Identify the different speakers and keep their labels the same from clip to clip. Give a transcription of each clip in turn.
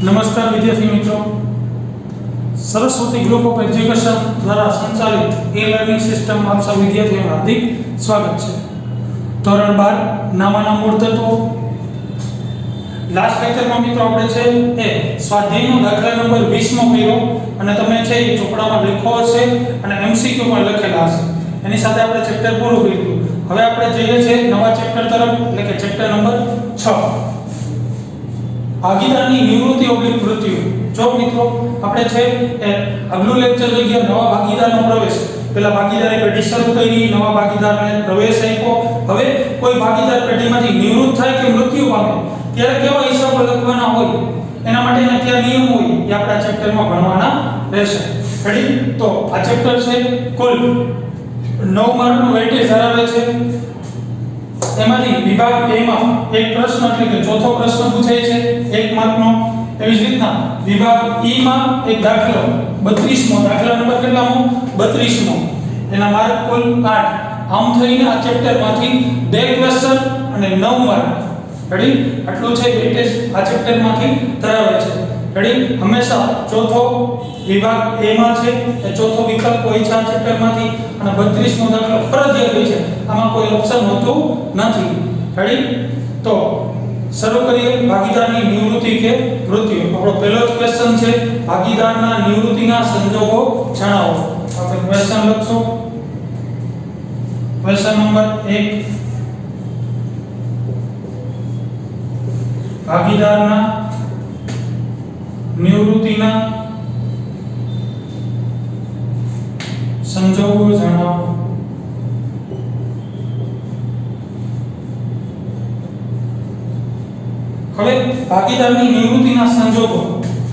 Speaker 1: नमस्कार विद्यार्थी मित्रों, सरस्वती ग्रुप ऑफ एजुकेशन द्वारा संचालित ई लर्निंग सिस्टम आप सब विद्यार्थियों का हार्दिक स्वागत है। ધોરણ 12 નામાના મૂળ તત્વો લાસ્ટ લેક્ચરમાં મિત્રો આપણે છે એ સ્વાધ્યાયનો દાખલા નંબર 20 માં કર્યો અને તમે છે એ ચોપડામાં લખો હશે અને એમસીક્યુ પણ લખેલા હશે। એની સાથે આપણે ચેપ્ટર પૂરું કર્યું। હવે આપણે જઈએ છે નવા ચેપ્ટર તરફ, એટલે કે ચેપ્ટર નંબર 6 ભાગીદારની નિવૃત્તિ ઓબ્લિક મૃત્યુ। જો મિત્રો આપણે છે એ આગલું લેક્ચર જોઈ ગયા નવા ભાગીદારનો પ્રવેશ, પેલા ભાગીદારે પેઢી શરૂ કરી, નવા ભાગીદારને પ્રવેશ આપ્યો। હવે કોઈ ભાગીદાર પેઢીમાંથી નિવૃત્ત થાય કે મૃત્યુ પામે ત્યારે કેવા હિસાબો લખવાના હોય, એના માટેના કયા નિયમો હોય એ આપણા ચેપ્ટરમાં ભણવાના રહેશે। રેડી? તો આ ચેપ્ટર છે કુલ 9 માર્કનું વેઇટેજ ધરાવે છે। એમાંથી વિભાગ A માં એક પ્રશ્ન એટલે કે ચોથો પ્રશ્ન પૂછાય છે 1 માર્કનો। એવી જ રીતના વિભાગ E માં એક દાખલો 32મો દાખલા નંબર કેટલામો 32મો, એના માર્ક કુલ 8। આમ થઈને આ ચેપ્ટરમાંથી 2 ક્વેશ્ચન અને 9 માર્ક રેડી આટલું છે વેઇટેજ આ ચેપ્ટરમાંથી ધરાવે છે। રેડી? હંમેશા ચોથો વિભાગ A માં છે એ ચોથો વિકલ્પ હોય છે આ ચેપ્ટરમાંથી, અને 32મો દાખલો ફરજિયાત હોય છે, આમાં કોઈ ઓપ્શન હોતું નથી। રેડી? તો શરૂ કરીએ ભાગીદારની નિવૃત્તિ કે મૃત્યુ। આપણો પહેલો જ ક્વેશ્ચન છે ભાગીદારના નિવૃત્તિના સંજોગો જણાવો। આપણે ક્વેશ્ચન લખશો। ક્વેશ્ચન નંબર 1, ભાગીદારના નિવૃત્તિના સંજોગો જણાવો। હવે ભાગીદારની નિવૃત્તિના સંજોગો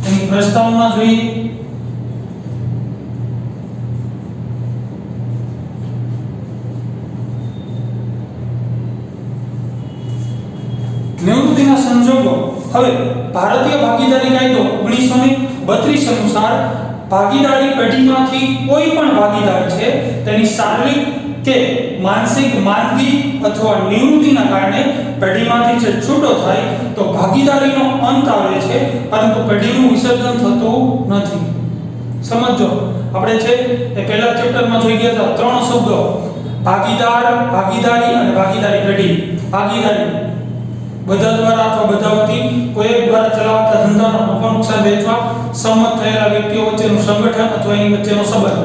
Speaker 1: એની પ્રસ્તાવના જોઈએ। નિવૃત્તિના સંજોગો। હવે ભારતીય ભાગીદારી કાયદો 1932 અનુસાર ભાગીદારી પેઢીમાંથી કોઈ પણ ભાગીદાર છે તેની શારીરિક કે માનસિક માંદગી અથવા નિવૃત્તિના કારણે પેઢીમાંથી જે છૂટો થાય તો ભાગીદારીનો અંત આવે છે, પરંતુ પેઢીનું વિસર્જન થતું નથી। સમજો, આપણે છે એ પહેલા ચેપ્ટરમાં જોઈ ગયા હતા 3 શબ્દો ભાગીદાર, ભાગીદારી અને ભાગીદારી પેઢી। ભાગીદારી બધા દ્વારા અથવા બધા વતી કોઈ એક દ્વારા ચલાવતા ધંધાનો નફો નુકસાન વેચવા સંમત થયેલા વ્યક્તિઓ વચ્ચેનું સંગઠન અથવા એની વચ્ચેનો સંબંધ।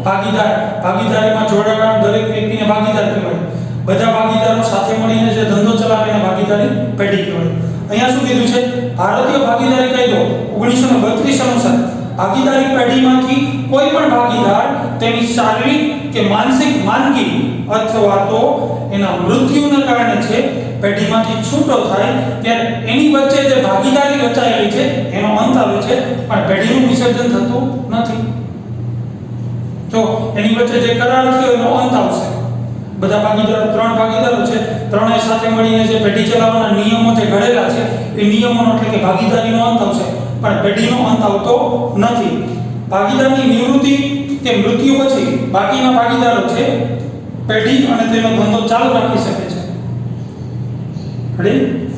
Speaker 1: ભાગીદાર, ભાગીદારીમાં જોડાયેલા દરેક વ્યક્તિને ભાગીદાર કહેવાય। બધા ભાગીદારો સાથે મળીને જે ધંધો ચલાવે એને ભાગીદારી પેઢી કહેવાય। અહીંયા શું કીધું છે? ભારતીય ભાગીદારી કાયદો 1932 અનુસાર ભાગીદારી પેઢીમાંથી કોઈ પણ ભાગીદાર તેની શારીરિક કે માનસિક માંદગી અથવા તો એના મૃત્યુના કારણે છે પેઢીમાંથી છૂટો થાય ત્યારે એની વચ્ચે જે ભાગીદારી રચાયેલી છે એનો અંત આવે છે, પણ પેઢીનું વિસર્જન થતું નથી। જો એની વચ્ચે જે કરાર થયો એનો અંત આવશે। બધા ભાગીદારો 3 ભાગીદારો છે, ત્રણેય સાથે મળીને જે પેઢી ચલાવવાના નિયમો જે ઘડેલા છે એ નિયમોનો એટલે કે ભાગીદારીનો અંત આવશે, પણ પેઢીનો અંત આવતો નથી। ભાગીદારની નિવૃત્તિ કે મૃત્યુ પછી બાકીના ભાગીદારો છે પેઢી અને તેનો ધંધો ચાલુ રાખી શકે છે। રેડી?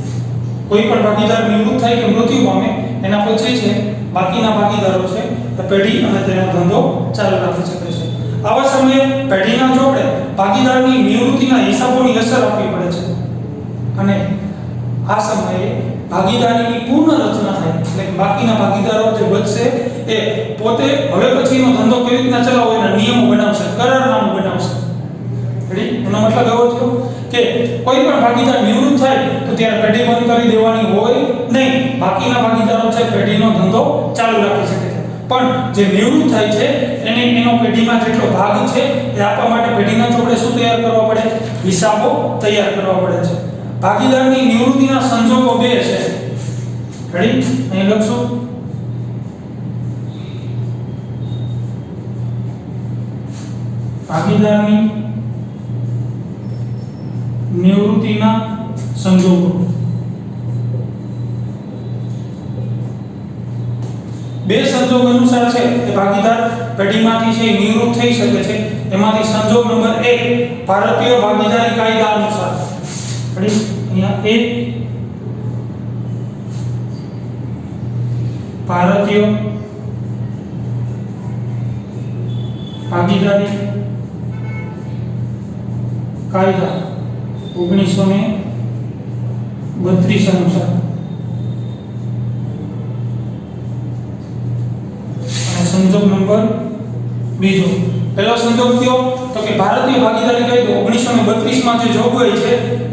Speaker 1: કોઈ પણ ભાગીદાર નિવૃત્ત થાય કે મૃત્યુ પામે એના પછી છે બાકીના ભાગીદારો છે પેઢી અને તેનો ધંધો ચાલુ રાખી શકે છે। આવા સમયે પેઢીના જોડે ભાગીદારની નિવૃત્તિના હિસાબોની અસર આપવી પડે છે, અને આ સમયે ભાગીદારીની પૂર્ણ રચના થાય, એટલે કે બાકીના ભાગીદારો જે બચશે એ પોતે હવે પછીનો ધંધો કેવી રીતના ચલાવવો એના નિયમો બનાવશે, કરારનામું બનાવશે। રેડી? એનો મતલબ એવો થયો કે કોઈ પણ ભાગીદાર નિવૃત્ત થાય તો ત્યારે પેઢી બંધ કરી દેવાની હોય નહીં, બાકીના ભાગીદારો છે પેઢીનો ધંધો ચાલુ રાખી શકે છે, પણ જે નિવૃત્ત થાય છે એને એનો પેઢીમાં જેટલો ભાગ છે એ આપવા માટે પેઢીના ચોપડે શું તૈયાર કરવા પડે? હિસાબો તૈયાર કરવા પડે છે। ભાગીદારની નિવૃત્તિના સંજોગો 2 છે। રેડી? અહીં લખશું। ભાગીદારની નિવૃત્તિના સંજોગો 2 સંજોગ અનુસાર છે કે ભાગીદાર પેઢીમાંથી છે નિવૃત્ત થઈ શકે છે। એમાંથી સંજોગ નંબર 1 ભારતીય ભાગીદારી કાયદા અનુસાર। રેડી? અહીંયા 1 ભારતીય ભાગીદારી કાયદા 1932 અનુસાર અને સંજોગ નંબર બીજો પહેલો સંજોગ કયો તો કે ભારતીય ભાગીદારી કાયદો 1932 માં જે જોગવાઈ છે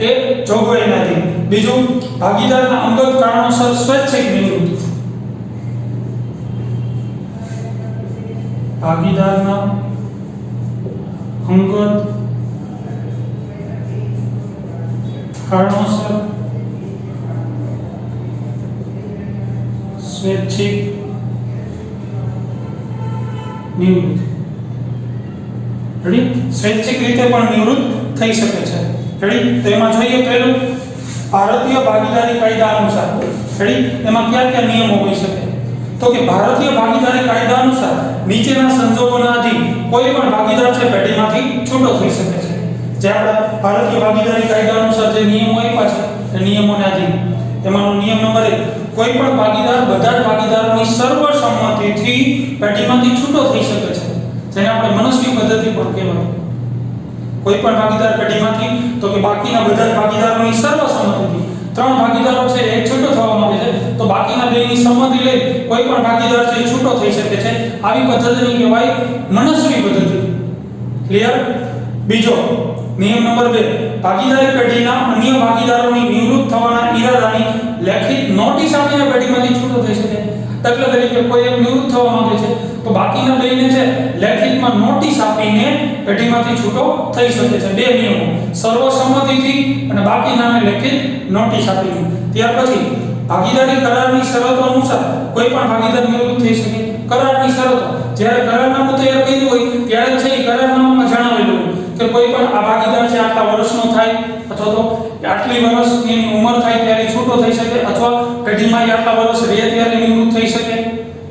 Speaker 1: એ જોગવાઈ નથી. બીજું ભાગીદારના અંગત કારણોસર સ્વૈચ્છિક નિવૃત્તિ. ભાગીદારના અંગત કારણોસર સ્વૈચ્છિક નિવૃત્તિ. રેડી? સ્વૈચ્છિક રીતે પણ નિવૃત્ત થઈ શકે છે. રેડી? તો એમાં જોઈએ પહેલું ભારતીય ભાગીદારી કાયદા અનુસાર. રેડી? એમાં કયા કયા નિયમો હોઈ શકે? તો કે ભારતીય ભાગીદારી કાયદા અનુસાર નીચેના સંજોગોના આધીન કોઈ પણ ભાગીદાર છે પેઢીમાંથી છૂટો થઈ શકે છે. જે આપણા ભારતીય ભાગીદારી કાયદા અનુસાર જે નિયમો આપ્યા છે એ નિયમોને આધીન એમાંનો નિયમ નંબર 1 કોઈ પણ ભાગીદાર બધા જ ભાગીદારોની સર્વસંમતિથી પેઢીમાંથી છૂટો થઈ શકે છે, જેને આપણે મનસ્વી પદ્ધતિ પણ કહેવાય. કોઈ પણ ભાગીદાર પેઢીમાંથી તો કે બાકીના બધા જ ભાગીદારોની સર્વસંમતિથી ત્રણ ભાગીદારો છે એક છૂટો થવા માંગે છે તો બાકીના બેની સંમતિ લઈ કોઈ પણ ભાગીદાર છે છૂટો થઈ શકે છે. આવી પદ્ધતિને કહેવાય મનસ્વી પદ્ધતિ. ક્લિયર? બીજો નિયમ નંબર 2 ભાગીદારી પેઢીના અન્ય ભાગીદારોની નિવૃત્ત થવાના ઈરાદાની લેખિત નોટિસ આપીને પેઢીમાંથી છૂટો થઈ શકે. દાખલા તરીકે કોઈ એક નિવૃત્ત થવા માંગે છે તો બાકીના બેને છે લેખિતમાં નોટિસ આપીને પેઢીમાંથી છૂટો થઈ શકે છે. બે નિયમો, સર્વસંમતિથી અને બાકીનાને લેખિત નોટિસ આપીને. ત્યાર પછી ભાગીદારી કરારની શરતો અનુસાર કોઈ પણ ભાગીદાર નિવૃત્ત થઈ શકે. કરારની શરતો જ્યારે કરારનામું તૈયાર કર્યું હોય ત્યારે છે એ કરારનામામાં જણાવેલું કે કોઈ પણ આ ભાગીદાર છે આટલા વર્ષનો થાય અથવા તો આટલી વર્ષની ઉંમર થાય ત્યારે છૂટો થઈ શકે અથવા પેઢીમાં આટલા વર્ષ રહે ત્યારે નિવૃત્ત થઈ શકે.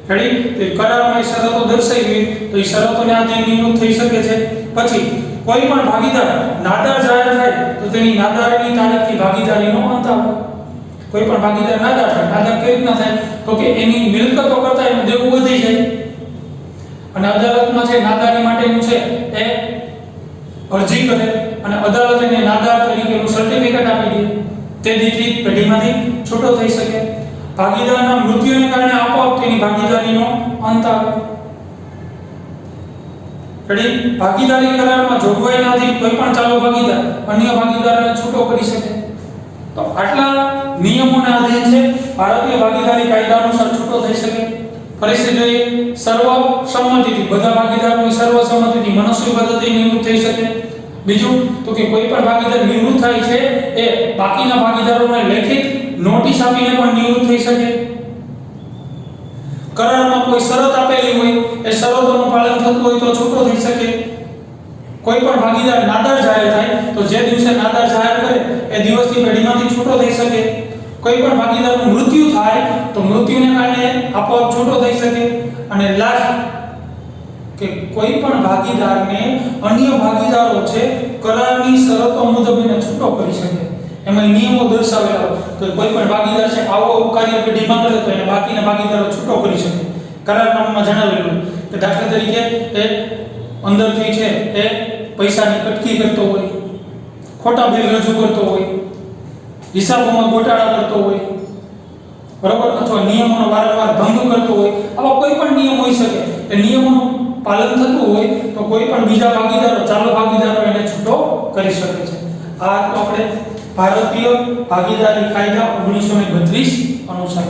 Speaker 1: રેડી? તો કરારમાં શરતો દર્શાવી તો એ શરતોને આધીન નિવૃત્ત થઈ શકે છે. પછી કોઈ પણ ભાગીદાર નાદાર જાહેર થાય તો તેની નાદારીની તારીખથી ભાગીદારીનો અંત આવે. કોઈ પણ ભાગીદાર નાદાર થાય, નાદાર કેવી રીતના થાય તો કે એની મિલકતો કરતા એનું દેવું વધી જાય અને અદાલતમાં છે નાદારી માટેનું છે એ અરજી કરે અને અદાલત એને નાદાર તરીકેનું સર્ટિફિકેટ આપી દે. તે દીથી પેઢીમાંથી છૂટો થઈ શકે. ભાગીદારના મૃત્યુને કારણે આપોઆપ તેની ભાગીદારીનો અંત આવે. રેડી? ભાગીદારી કરારમાં જોગવાઈના આધીન કોઈ પણ ચાલુ ભાગીદાર અન્ય ભાગીદારને છૂટો કરી શકે. તો આટલા નિયમોના આધીન છે ભારતીય ભાગીદારી કાયદા અનુસાર છૂટો થઈ શકે. ફરીથી જોઈએ સર્વસંમતિથી બધા ભાગીદારોની સર્વસંમતિથી મનસ્વી પદ્ધતિ નિવૃત્ત થઈ શકે. બીજું તો કે કોઈ પણ ભાગીદાર નિવૃત્ત થાય છે એ બાકીના ભાગીદારોને લેખિત નોટિસ આપીને પણ નિવૃત્ત થઈ શકે. કરારમાં કોઈ શરત આપેલી હોય એ શરતોનું પાલન થતું હોય તો છૂટો થઈ શકે. કોઈ પણ ભાગીદાર નાદાર જાહેર થાય તો જે દિવસે નાદાર જાહેર કરે એ દિવસથી પેઢીમાંથી છૂટો થઈ શકે. કોઈ પણ ભાગીદારનું મૃત્યુ થાય તો મૃત્યુને કારણે આપોઆપ છૂટો થઈ શકે. અને લાસ્ટ કે કોઈ પણ ભાગીદારને અન્ય ભાગીદારો છે કરારની શરતો મુજબ એને છૂટો કરી શકે. એમાં નિયમો દર્શાવેલા હોય તો કોઈ પણ ભાગીદાર છે આવો કાર્ય પેઢીમાં કરે તો એને બાકીના ભાગીદારો છૂટો કરી શકે. કરારનામામાં જણાવેલું કે દાખલા તરીકે એ અંદરથી છે એ પૈસાની કટકી કરતો હોય, ખોટા બિલ રજૂ કરતો હોય, હિસાબોમાં ગોટાળા કરતો હોય, બરાબર, અથવા નિયમોનો વારંવાર ભંગ કરતો હોય, આવા કોઈ પણ નિયમ હોઈ શકે. એ નિયમોનું પાલન થતું હોય તો કોઈ પણ બીજા ભાગીદારો ચાલુ ભાગીદારો એને છૂટો કરી શકે છે. આ તો આપણે ભારતીય ભાગીદારી કાયદા 1932 અનુસાર.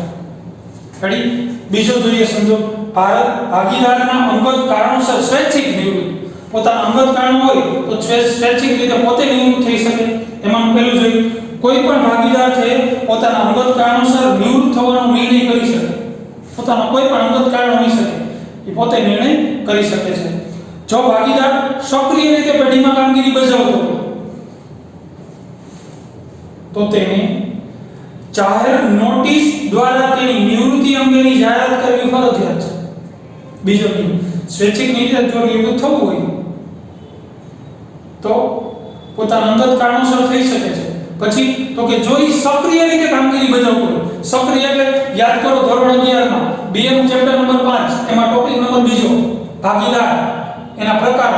Speaker 1: રેડી? બીજો જોઈએ સંજોગ ભાગીદારના અંગત કારણોસર સ્વૈચ્છિક નિવૃત્તિ. પોતાના અંગત કારણો હોય તો સ્વૈચ્છિક રીતે પોતે નિવૃત્ત થઈ શકે. એમાં પહેલું જોઈએ કોઈ પણ ભાગીદાર છે પોતાના અંગત કારણોસર નિવૃત્ત થવાનો નિર્ણય કરી શકે. પોતાના કોઈ પણ અંગત કારણ હોઈ શકે એ પોતે નિર્ણય કરી શકે છે. જો ભાગીદાર સક્રિય રીતે પેઢીમાં કામગીરી બજાવતો હોય તો તેને જાહેર નોટિસ દ્વારા તેની નિવૃત્તિ અંગેની જાહેરાત કરવી ફરજિયાત છે. બીજો નિયમ સ્વૈચ્છિક રીતે જો નિવૃત્ત થવું હોય તો પોતાના અંગત કારણોસર થઈ શકે છે. પછી તો કે જો એ સક્રિય રીતે કામગીરી બજાવતો હોય સક્રિય એટલે યાદ કરો ધોરણ 11 માં બીએ નું ચેપ્ટર નંબર 5 એમાં ટોપિક નંબર બીજો ભાગીદાર એના પ્રકાર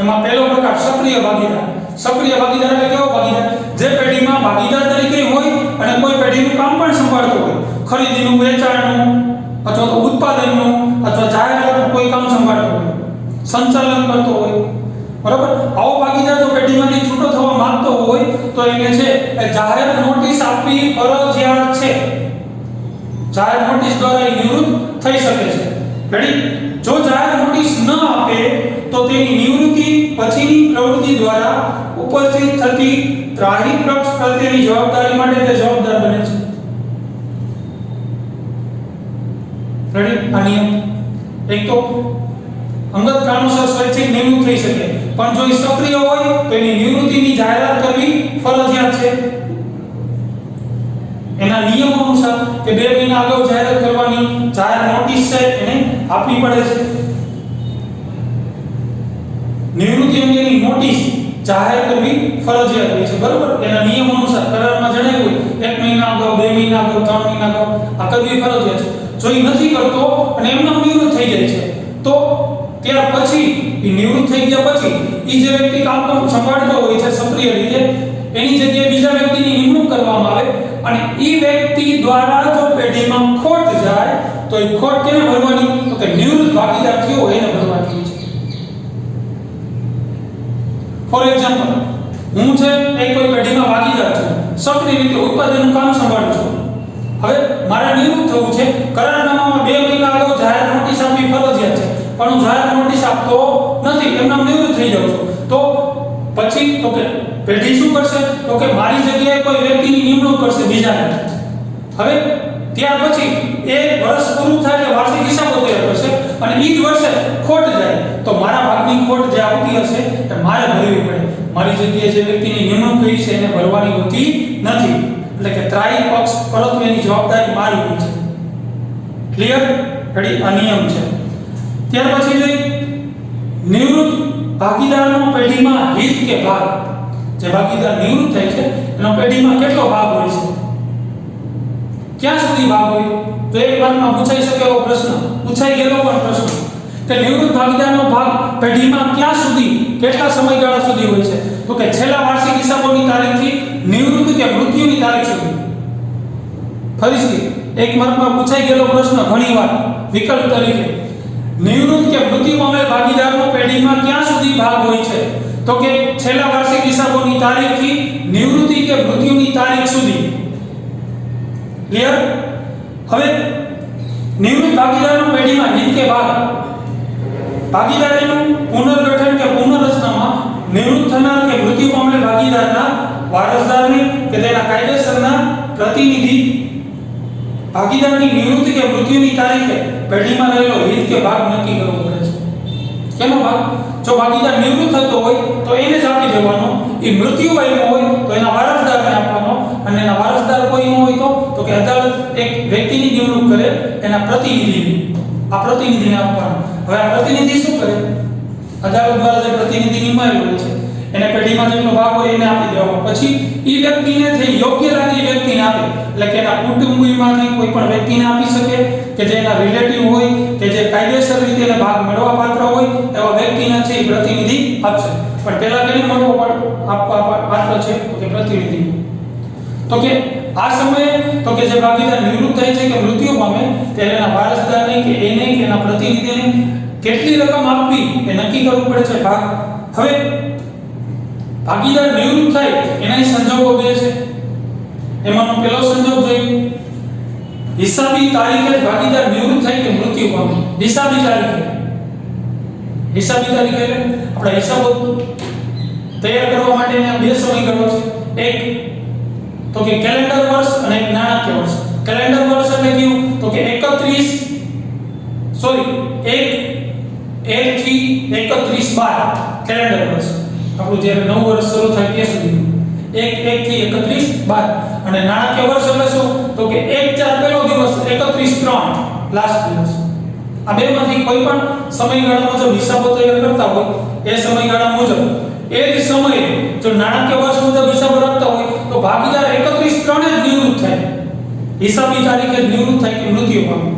Speaker 1: એમાં પહેલો પ્રકાર સક્રિય ભાગીદાર. સક્રિય ભાગીદાર એટલે કેવો ભાગીદાર? જે પેઢીમાં ભાગીદાર તરીકે હોય અને કોઈ પેઢીનું કામ પણ સંભાળતો હોય, ખરીદીનું, વેચાણનું અથવા તો ઉત્પાદનનું અથવા જાહેરાતનું કોઈ કામ સંભાળતો હોય, સંચાલન કરતો હોય, બરાબર. આવો ભાગીદાર જો પેઢીમાંથી છૂટો થવા માંગતો હોય તો એને છે જાહેર નોટિસ આપવી ફરજિયાત છે. જાહેર નોટિસ દ્વારા નિવૃત્ત થઈ શકે છે. રેડી? જો જાહેર નોટિસ ન આપે તો તેની નિવૃત્તિ પછીની પ્રવૃત્તિ દ્વારા ઉપસ્થિત થતી ત્રાહી પક્ષ પ્રત્યેની જવાબદારી માટે તે જવાબદાર બને છે. રેડી? આ નિયમ એક તો અંગત કારણોસર સ્વૈચ્છિક નિવૃત્ત થઈ શકે, પણ જો એ સક્રિય હોય તો એની નિવૃત્તિની જાહેરાત કરવી ફરજિયાત છે. એના નિયમો અનુસાર કે 2 મહિના અગાઉ જાહેરાત કરવાની જાહેર નોટિસ છે એને આપવી પડે છે. નિવૃત્તિ અંગેની નોટિસ જાહેર કરવી ફરજિયાત હોય છે, બરાબર. એના નિયમો અનુસાર કરારમાં જણાવ્યું હોય 1 મહિના અગાઉ, 2 મહિના અગાઉ, 3 મહિના અગાઉ આ કરવી ફરજિયાત છે. જો એ નથી કરતો અને એમનો નિવૃત્ત થઈ જાય છે તો ત્યાર પછી એ નિવૃત્ત થઈ ગયા પછી એ જે વ્યક્તિ કામ સંભાળતો હોય છે સક્રિય રીતે એની જગ્યાએ બીજા વ્યક્તિની નિમણૂક કરવામાં આવે અને એ વ્યક્તિ દ્વારા જો પેઢીમાં ખોટ જાય તો એ ખોટ કેને ભરવાની? તો કે નિવૃત્ત ભાગીદાર થયો હોય એને ભરવાની છે. ફોર એક્ઝામ્પલ, હું છે એક કોઈ પેઢીમાં ભાગીદાર છું, સક્રિય રીતે ઉત્પાદનનું કામ સંભાળું છું. હવે મારે નિવૃત્ત થવું છે, કરારનામામાં 2 મહિના અગાઉ જાહેર નોટિસ આપવી ફરજિયાત છે, પણ હું જાહેર નોટિસ આપતો નથી, એમનામ નિવૃત્ત થઈ જાઉં છું. તો પછી તો કે પેઢી શું કરશે? તો કે મારી જગ્યાએ કોઈ વ્યક્તિની નિમણૂક કરશે બીજાને. હવે ત્યાર પછી 1 વર્ષ પૂરું થાય એટલે વાર્ષિક હિસાબો તૈયાર કરશે અને એ જ વર્ષે ખોટ જાય તો મારા ભાગની ખોટ જે આવતી હશે એ મારે ભરવી પડે. મારી જગ્યાએ જે વ્યક્તિની નિમણૂક કરી છે એને ભરવાની હોતી નથી. એટલે કે ત્રાહી પક્ષ પરત્વેની જવાબદારી મારી હોય છે. ક્લિયર? રેડી? આ નિયમ છે. ત્યાર પછી જે નિવૃત્ત ભાગીદારનો પેઢીમાં હિત કે ભાગ, જે ભાગીદાર નિવૃત્ત થાય છે એનો પેઢીમાં કેટલો ભાગ હોય છે? ક્યાં સુધી ભાગ હોય? તો એક માર્કમાં પૂછાઈ શકે એવો પ્રશ્ન, પૂછાઈ ગયેલો પણ પ્રશ્ન કે નિવૃત્ત ભાગીદારનો ભાગ પેઢીમાં ક્યાં સુધી, કેટલા સમયગાળા સુધી હોય છે? તો કે છેલ્લા વાર્ષિક હિસાબોની તારીખથી નિવૃત્તિ કે મૃત્યુની તારીખ સુધી. ફરીથી એક માર્કમાં પૂછાઈ ગયેલો પ્રશ્ન ઘણીવાર વિકલ્પ તરીકે, નિવૃત્ત કે મૃત્યુ પામેલ ભાગીદારનો પેઢીમાં ક્યાં સુધી ભાગ હોય છે? તો કે છેલ્લા વાર્ષિક હિસાબોની તારીખથી નિવૃત્તિ કે મૃત્યુની તારીખ સુધી. ક્લિયર? હવે નિવૃત્ત ભાગીદારનો પેઢીમાં હિત કે ભાગ, ભાગીદારીનું પુનર્ગઠન કે પુનર્રચનામાં નિવૃત્ત થનાર કે મૃત્યુ પામેલ ભાગીદારના વારસદારને કે તેના કાયદેસરના પ્રતિનિધિ ભાગીદારની નિવૃત્તિ કે મૃત્યુની તારીખે પેઢીમાં રહેલો હિત કે ભાગ નક્કી કરવો પડે છે. કેનો ભાગ? જો ભાગીદાર નિવૃત્ત થતો હોય તો એને જ આપી દેવાનો, એ મૃત્યુ પામ્યો હોય તો એના વારસદારને આપવાનો, અને એના વારસદાર કોઈ ન હોય તો કે અદાલત એક વ્યક્તિની નિમણૂક કરે એના પ્રતિનિધિની, આ પ્રતિનિધિને આપવાનો. હવે આ પ્રતિનિધિ શું કરે? અદાલત દ્વારા જે પ્રતિનિધિ નિમાયેલો હોય છે એને પેઢીમાં જેટલો ભાગ હોય એને આપી દેવાનો. પછી એ વ્યક્તિને જે યોગ્ય લાગે એ વ્યક્તિને આપે, એટલે કે એના કુટુંબીમાંથી કોઈ પણ વ્યક્તિને આપી શકે કે જે એના રિલેટિવ હોય કે જે કાયદેસર રીતે એને ભાગ મેળવવા પાત્ર હોય એવા વ્યક્તિને છે એ પ્રતિનિધિ આપશે. પણ પહેલા કેને મળવો આપવા પાત્ર છે? તો કે પ્રતિનિધિ. તો કે આ સમયે તો કે જે ભાગીદાર નિવૃત્ત થાય છે કે મૃત્યુ પામે ત્યારે એના વારસદારને કે એને કે એના પ્રતિનિધિને કેટલી રકમ આપવી એ નક્કી કરવું પડે છે ભાગ. હવે ભાગીદાર નિવૃત્ત થાય એના સંજોગો બે છે. એમાંનો પહેલો સંજોગ જોઈએ, હિસાબી તારીખે ભાગીદાર નિવૃત્ત થાય કે મૃત્યુ પામે. હિસાબી તારીખે, હિસાબી તારીખે એટલે આપણે હિસાબો તૈયાર કરવા માટેના 2 સમયગાળો છે. એક તો કે કેલેન્ડર વર્ષ અને એક નાણાકીય વર્ષ. કેલેન્ડર વર્ષ એટલે કેવું? તો કે 1 થી 31/12 કેલેન્ડર વર્ષ. આપણું જ્યારે નવું વર્ષ શરૂ થાય ત્યાં સુધી 1 થી 31/12. અને નાણાકીય વર્ષ એટલે શું? તો કે 1/4 પહેલો દિવસ, 31/3 લાસ્ટ દિવસ. આ બેમાંથી કોઈ પણ સમયગાળા મુજબ હિસાબો તૈયાર કરતા હોય એ સમયગાળા મુજબ એ જ સમયે જો નાણાકીય વર્ષ મુજબ હિસાબો રાખતા હોય તો ભાગીદાર 31/3 જ નિવૃત્ત થાય. હિસાબી તારીખે નિવૃત્ત થાય કે મૃત્યુ પામે.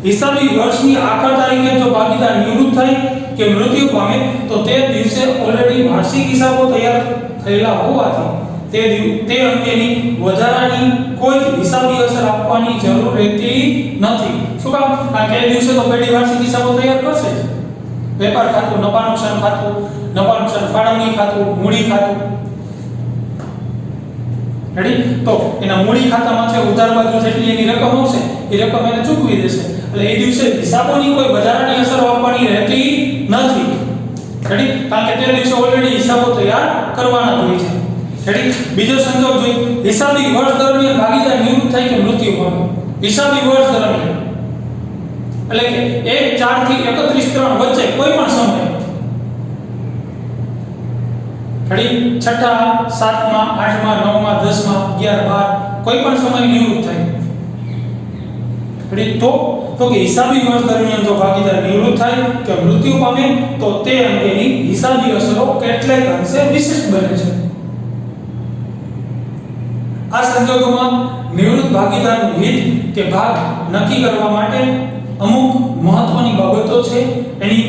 Speaker 1: હિસાબી વર્ષની આખર તારીખે જો ભાગીદાર નિવૃત્ત થાય કે મૃત્યુ પામે તો તે દિવસે ઓલરેડી વાર્ષિક હિસાબો તૈયાર થયેલા હોવાથી તે અંગેની વધારાની કોઈ હિસાબી અસર આપવાની જરૂર રહેતી નથી. શું કામ? કારણ કે એ દિવસે તો પેઢી વાર્ષિક હિસાબો તૈયાર કરશે જ. વેપાર ખાતું, નફા નુકસાન ખાતું, નફા નુકસાન ફાળવણી ખાતું, મૂડી ખાતું. રેડી? તો એના મૂડી ખાતામાં છે ઉધાર બાજુ જેટલી એની રકમ હશે એ રકમ એને ચૂકવી દેશે. એટલે એ દિવસે હિસાબોની કોઈ વધારાની અસર આપવાની રહેતી નથી. રેડી? કારણ કે તે દિવસે ઓલરેડી હિસાબો તૈયાર કરવાના હોય છે. રેડી? બીજો સંજોગ જોઈએ, હિસાબી વર્ષ દરમિયાન ભાગીદાર નિવૃત્ત થાય કે મૃત્યુ પામે. હિસાબી વર્ષ દરમિયાન એટલે કે 1/4 થી 31/3 વચ્ચે કોઈ પણ સમય, રેડી, 6, 7, 8, 9, 10, 11, 12 કોઈ પણ સમય નિવૃત્ત થાય. રેડી? તો કે હિસાબી વર્ષ દરમિયાન જો ભાગીદાર નિવૃત્ત થાય કે મૃત્યુ પામે તો તે અંગેની હિસાબી અસરો કેટલાક અંશે વિશિષ્ટ બને છે. આ સંજોગોમાં નિવૃત્ત ભાગીદારનું હિત કે ભાગ નક્કી કરવા માટે અમુક મહત્વની બાબતો છે, એની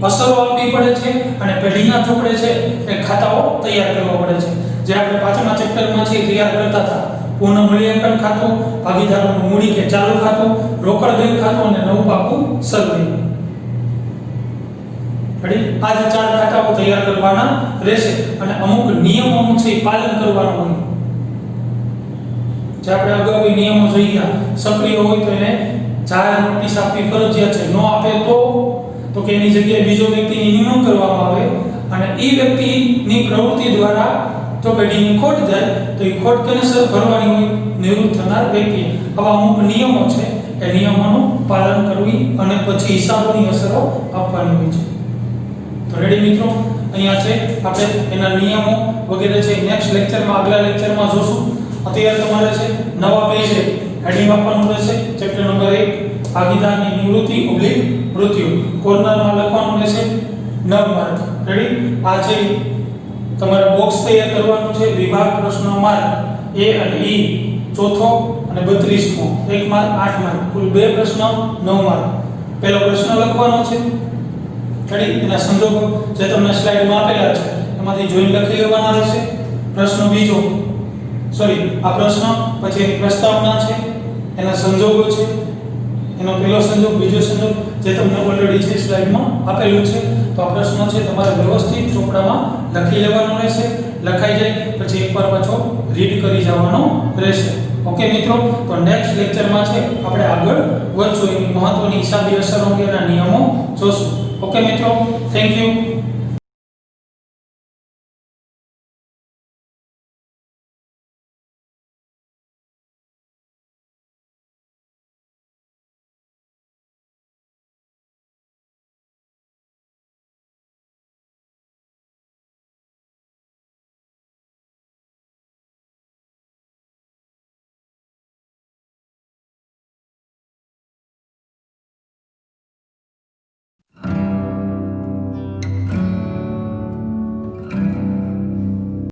Speaker 1: અસરો આપવી પડે છે અને પેઢીના ચોપડે છે એ ખાતાઓ તૈયાર કરવા પડે છે. જે આપણે પાછળના ચેપ્ટરમાં છે તૈયાર કરતા હતા. પુનઃ મૂલ્યાંકન ખાતું, ભાગીદારોનું મૂડી કે ચાલુ ખાતું, રોકડ બેંક ખાતું અને નવું પાકું સર્વે. રેડી? આ જે 4 ખાતાઓ તૈયાર કરવાના રહેશે અને અમુક નિયમોનું છે પાલન કરવાનું હોય. જે આપણે અગાઉ નિયમો જોઈ ગયા, સક્રિય હોય તો એને જાહેર નોટિસ આપવી ફરજિયાત છે. નો આપે તો કે એની જગ્યાએ બીજો વ્યક્તિની નિમણૂક કરવામાં આવે અને એ વ્યક્તિની પ્રવૃત્તિ દ્વારા જો પેઢીની ખોટ જાય તો એ ખોટ કેને સર ભરવાની હોય? નિવૃત્ત થનાર વ્યક્તિ. આવા અમુક નિયમો છે એ નિયમોનું પાલન કરવી અને પછી હિસાબોની અસરો આપવાની હોય છે. તો રેડી મિત્રો, અહીંયા છે આપણે એના નિયમો વગેરે છે નેક્સ્ટ લેક્ચરમાં, આગલા લેક્ચરમાં જોશું. અત્યારે તમારે છે નવા પેજે હેડિંગ આપવાનું રહેશે. ચેપ્ટર નંબર 1 ભાગીદારની નિવૃત્તિ / મૃત્યુ. કોર્નરમાં લખવાનું રહેશે 9 માર્ક. રેડી? આ છે તમારે બોક્સ તૈયાર કરવાનું છે. વિભાગ પ્રશ્ન માર્ક A અને E ચોથો અને 32મો 1 માર્ક 8 માર્ક, કુલ 2 પ્રશ્ન 9 માર્ક. પહેલો પ્રશ્ન લખવાનો છે. રેડી? એના સંજોગો જે તમને સ્લાઇડમાં આપેલા છે એમાંથી જોઈને લખી લેવાના રહેશે. પ્રશ્ન બીજો, આ પ્રશ્ન પછી એની પ્રસ્તાવના છે, એના સંજોગો છે, એનો પહેલો સંજોગ, બીજો સંજોગ જે તમને ઓલરેડી છે સ્લાઇડમાં આપેલું છે. તો આ પ્રશ્ન છે તમારે વ્યવસ્થિત ચોપડામાં લખી લેવાનો રહેશે. લખાઈ જાય પછી એકવાર પાછો રીડ કરી જવાનો રહેશે. ઓકે મિત્રો, તો નેક્સ્ટ લેક્ચરમાં છે આપણે આગળ વધશું, એની મહત્વની હિસાબી અસરો અંગેના નિયમો જોશું. ઓકે મિત્રો, થેન્ક યુ.